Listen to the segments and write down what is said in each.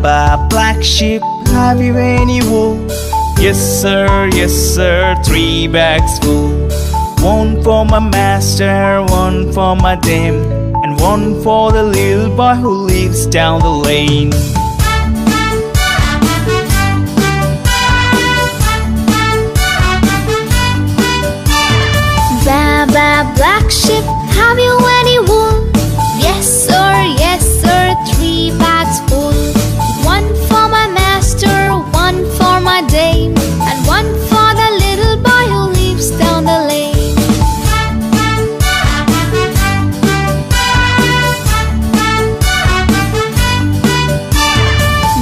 Baba, black sheep, have you any wool? Yes sir, 3 bags full. One for my master, one for my dame, and one for the little boy who lives down the lane. Baba, black sheep, have you any wool? Yes sir, 3 bags full. One for my master, one for my dame, and one for the little boy who lives down the lane.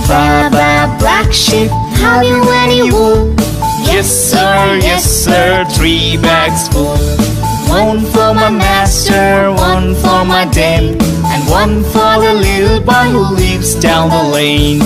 Baba, black sheep, have you any wool? Yes sir, 3 bags full. One for my master, one for my dame, and one for the little boy who lives down the lane.